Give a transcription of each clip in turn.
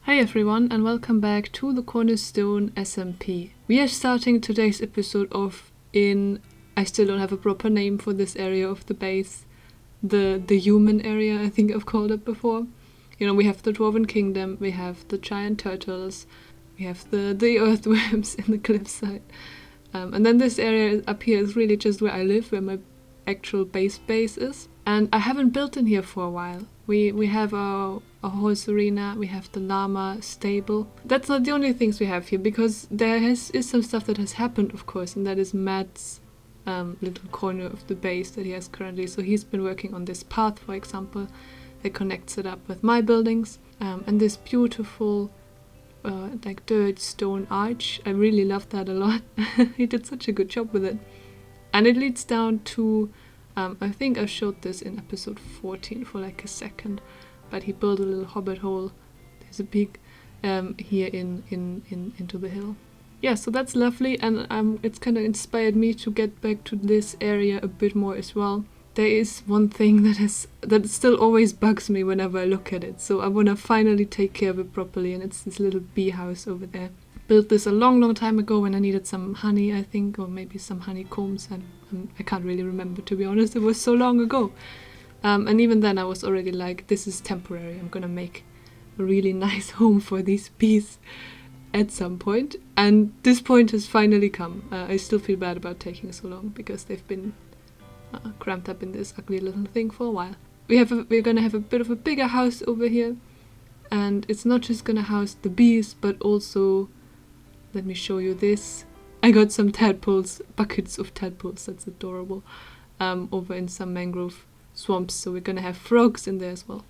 Hi everyone and welcome back to the Cornerstone SMP. We are starting today's episode off in, I still don't have a proper name for this area of the base, the human area I think I've called it before. You know, we have the Dwarven Kingdom, we have the giant turtles, we have the earthworms in the cliffside. And then this area up here is really just where I live, where my actual base is. And I haven't built in here for a while. We have a horse arena, we have the llama stable. That's not the only things we have here, because there is some stuff that has happened, of course, and that is Matt's little corner of the base that he has currently. So he's been working on this path, for example, that connects it up with my buildings. And this beautiful like dirt stone arch. I really love that a lot. He did such a good job with it. And it leads down to, I think I showed this in episode 14 for like a second, but he built a little hobbit hole. There's a big here into the hill. Yeah, so that's lovely, and it's kind of inspired me to get back to this area a bit more as well. There is one thing that still always bugs me whenever I look at it, so I want to finally take care of it properly, and it's this little bee house over there. Built this a long time ago when I needed some honey, I think, or maybe some honeycombs, and I can't really remember, to be honest. It was so long ago. And even then I was already like, this is temporary. I'm gonna make a really nice home for these bees at some point. And this point has finally come. I still feel bad about taking so long, because they've been cramped up in this ugly little thing for a while. We're gonna have a bit of a bigger house over here. And it's not just gonna house the bees, but also... Let me show you this. I got some tadpoles, buckets of tadpoles, that's adorable, over in some mangrove swamps, so we're gonna have frogs in there as well.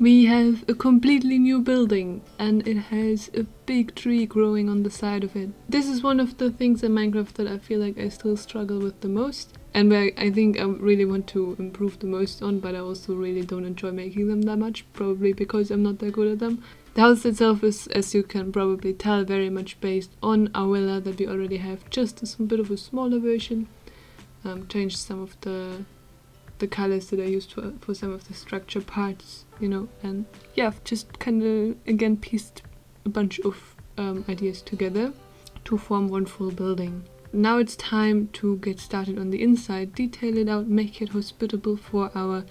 We have a completely new building, and it has a big tree growing on the side of it. This is one of the things in Minecraft that I feel like I still struggle with the most, and where I think I really want to improve the most on, but I also really don't enjoy making them that much, probably because I'm not that good at them. The house itself is, as you can probably tell, very much based on our villa that we already have, just a bit of a smaller version. Changed some of the colors that I used for some of the structure parts, you know, and yeah, I've just kind of again pieced a bunch of ideas together to form one full building. Now it's time to get started on the inside, detail it out, make it hospitable for our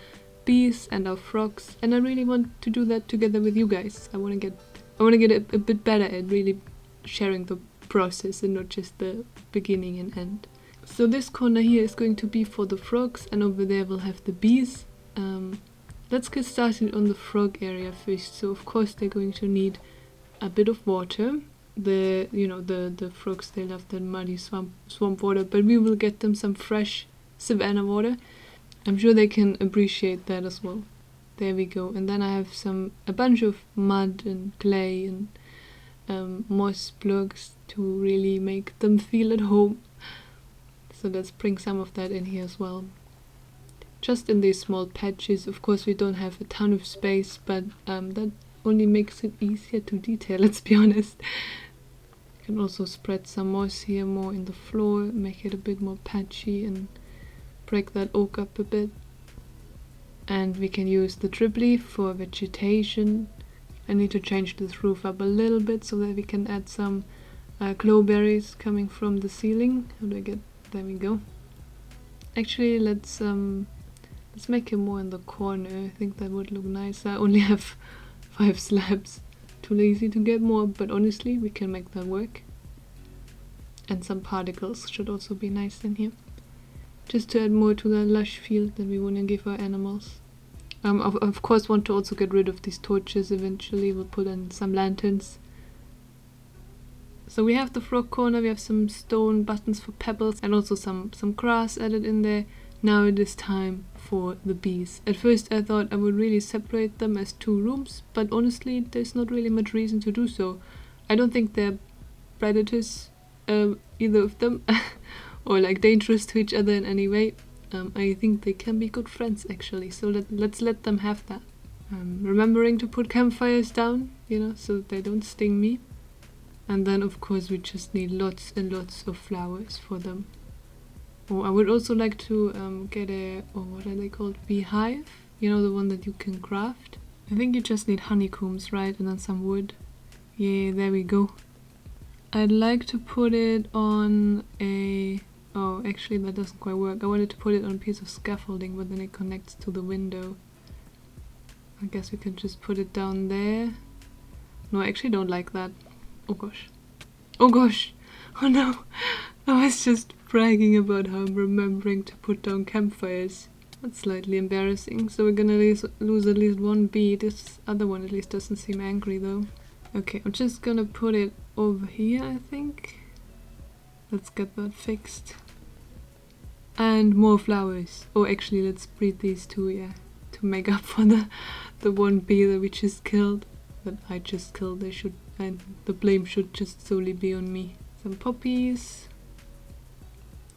bees and our frogs, and I really want to do that together with you guys. I want to get a bit better at really sharing the process and not just the beginning and end. So this corner here is going to be for the frogs, and over there we'll have the bees. Let's get started on the frog area first. So of course they're going to need a bit of water. The frogs, they love that muddy swamp water, but we will get them some fresh savanna water. I'm sure they can appreciate that as well. There we go. And then I have a bunch of mud and clay and moss blocks to really make them feel at home. So let's bring some of that in here as well. Just in these small patches. Of course we don't have a ton of space, but that only makes it easier to detail, let's be honest. You can also spread some moss here more in the floor, make it a bit more patchy and break that oak up a bit. And we can use the drip leaf for vegetation. I need to change this roof up a little bit so that we can add some glowberries coming from the ceiling. How do I get... there we go. Actually, let's make it more in the corner. I think that would look nice. I only have 5 slabs. Too lazy to get more, but honestly we can make that work. And some particles should also be nice in here. Just to add more to the lush feel that we want to give our animals. Of course want to also get rid of these torches eventually. We'll put in some lanterns. So we have the frog corner, we have some stone buttons for pebbles and also some grass added in there. Now it is time for the bees. At first I thought I would really separate them as 2 rooms, but honestly there's not really much reason to do so. I don't think they're predators, either of them, or like dangerous to each other in any way. I think they can be good friends actually, so let's let them have that. Remembering to put campfires down, you know, so that they don't sting me. And then of course we just need lots and lots of flowers for them. Oh, I would also like to get what are they called? Beehive? You know, the one that you can craft? I think you just need honeycombs, right? And then some wood. Yeah, there we go. I'd like to put it on a... oh, actually that doesn't quite work. I wanted to put it on a piece of scaffolding, but then it connects to the window. I guess we can just put it down there. No, I actually don't like that. Oh gosh. Oh gosh! Oh no! I was just bragging about how I'm remembering to put down campfires. That's slightly embarrassing. So we're gonna lose at least 1 bee. This other one at least doesn't seem angry though. Okay, I'm just gonna put it over here, I think. Let's get that fixed. And more flowers. Oh, actually let's breed these 2, yeah. To make up for the 1 bee that we just killed. That I just killed. They should... and the blame should just solely be on me. Some poppies.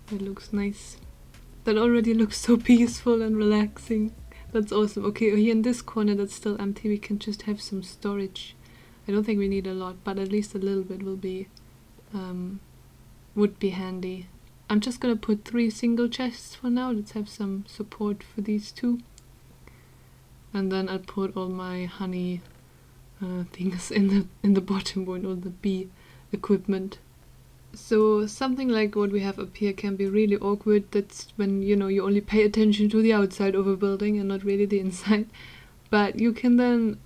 That looks nice. That already looks so peaceful and relaxing. That's awesome. Okay, here in this corner that's still empty, we can just have some storage. I don't think we need a lot, but at least a little bit will be would be handy. I'm just gonna put 3 single chests for now. Let's have some support for these 2. And then I'll put all my honey things in the bottom one, all the bee equipment. So something like what we have up here can be really awkward. That's when, you know, you only pay attention to the outside of a building and not really the inside. But you can then,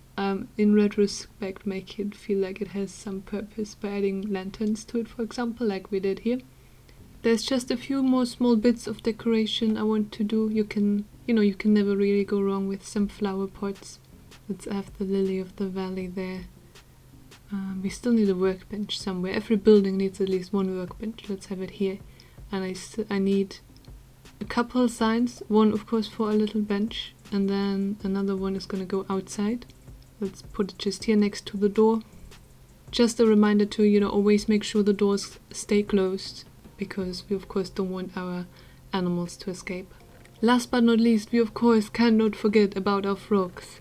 in retrospect, make it feel like it has some purpose by adding lanterns to it, for example, like we did here. There's just a few more small bits of decoration I want to do. You can never really go wrong with some flower pots. Let's have the lily of the valley there. We still need a workbench somewhere. Every building needs at least 1 workbench. Let's have it here. And I need a couple signs. One, of course, for a little bench. And then another one is going to go outside. Let's put it just here next to the door. Just a reminder to, you know, always make sure the doors stay closed. Because we, of course, don't want our animals to escape. Last but not least, we, of course, cannot forget about our frogs.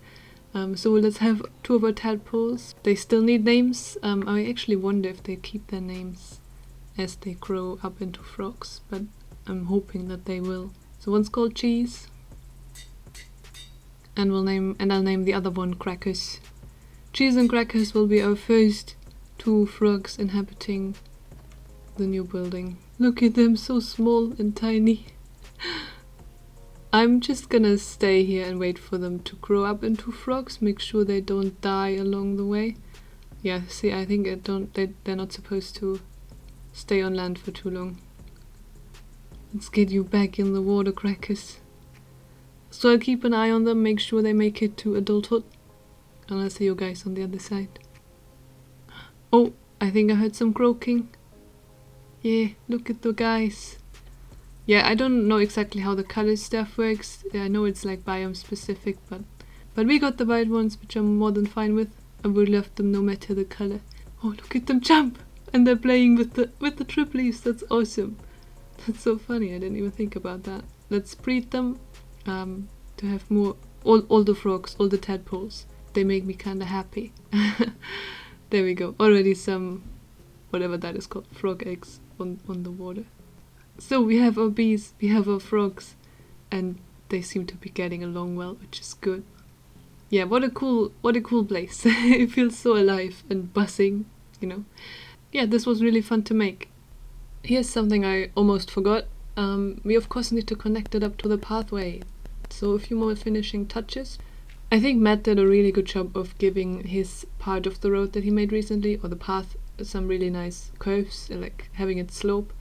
So let's have 2 of our tadpoles. They still need names. I actually wonder if they keep their names as they grow up into frogs, but I'm hoping that they will. So one's called Cheese, and I'll name the other one Crackers. Cheese and Crackers will be our first 2 frogs inhabiting the new building. Look at them, so small and tiny. I'm just gonna stay here and wait for them to grow up into frogs, make sure they don't die along the way. Yeah, see, I think they're not supposed to stay on land for too long. Let's get you back in the water, Crackers. So I'll keep an eye on them, make sure they make it to adulthood. And I'll see you guys on the other side. Oh, I think I heard some croaking. Yeah, look at the guys. Yeah, I don't know exactly how the color stuff works. I know it's like biome specific, but But we got the white ones, which I'm more than fine with. I would love them no matter the color. Oh, look at them jump! And they're playing with the trip leaves. That's awesome. That's so funny. I didn't even think about that. Let's breed them to have more. All the frogs, all the tadpoles. They make me kind of happy. There we go. Already some, whatever that is called, frog eggs on the water. So we have our bees, we have our frogs, and they seem to be getting along well, which is good. Yeah, what a cool place. It feels so alive and buzzing, you know. Yeah, this was really fun to make. Here's something I almost forgot. We of course need to connect it up to the pathway. So a few more finishing touches. I think Matt did a really good job of giving his part of the road that he made recently, or the path, some really nice curves, like having it slope,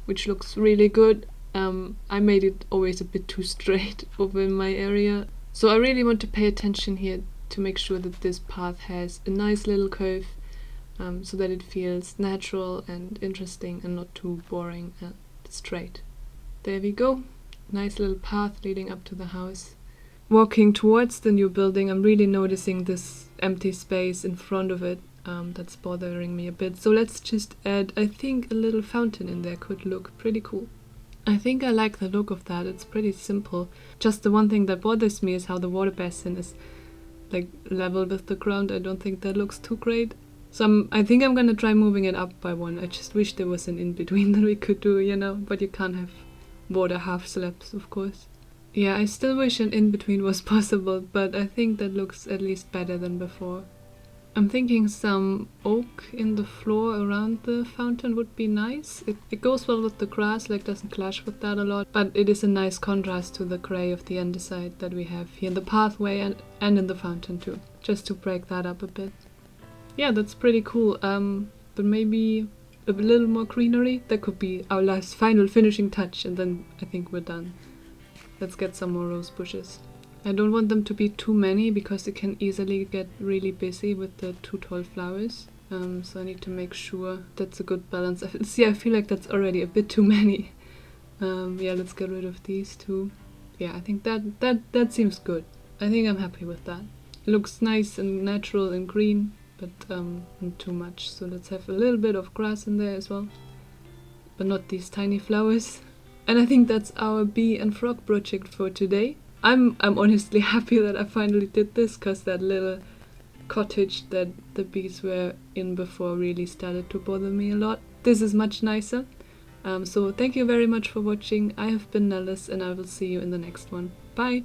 which looks really good. I made it always a bit too straight over in my area. So I really want to pay attention here to make sure that this path has a nice little curve, so that it feels natural and interesting and not too boring and straight. There we go. Nice little path leading up to the house. Walking towards the new building, I'm really noticing this empty space in front of it. That's bothering me a bit. So let's just add, I think a little fountain in there could look pretty cool. I think I like the look of that. It's pretty simple. Just the one thing that bothers me is how the water basin is like level with the ground. I don't think that looks too great. So I think I'm gonna try moving it up by one. I just wish there was an in-between that we could do, you know, but you can't have water half slabs, of course. Yeah, I still wish an in-between was possible, but I think that looks at least better than before. I'm thinking some oak in the floor around the fountain would be nice. It goes well with the grass, like doesn't clash with that a lot, but it is a nice contrast to the grey of the andesite that we have here in the pathway and in the fountain too, just to break that up a bit. Yeah, that's pretty cool, but maybe a little more greenery. That could be our last final finishing touch, and then I think we're done. Let's get some more rose bushes. I don't want them to be too many because it can easily get really busy with the too tall flowers. So I need to make sure that's a good balance. See, I feel like that's already a bit too many. Yeah, let's get rid of these two. Yeah, I think that seems good. I think I'm happy with that. It looks nice and natural and green, but not too much. So let's have a little bit of grass in there as well, but not these tiny flowers. And I think that's our bee and frog project for today. I'm honestly happy that I finally did this, because that little cottage that the bees were in before really started to bother me a lot. This is much nicer. So thank you very much for watching. I have been Nellis, and I will see you in the next one. Bye!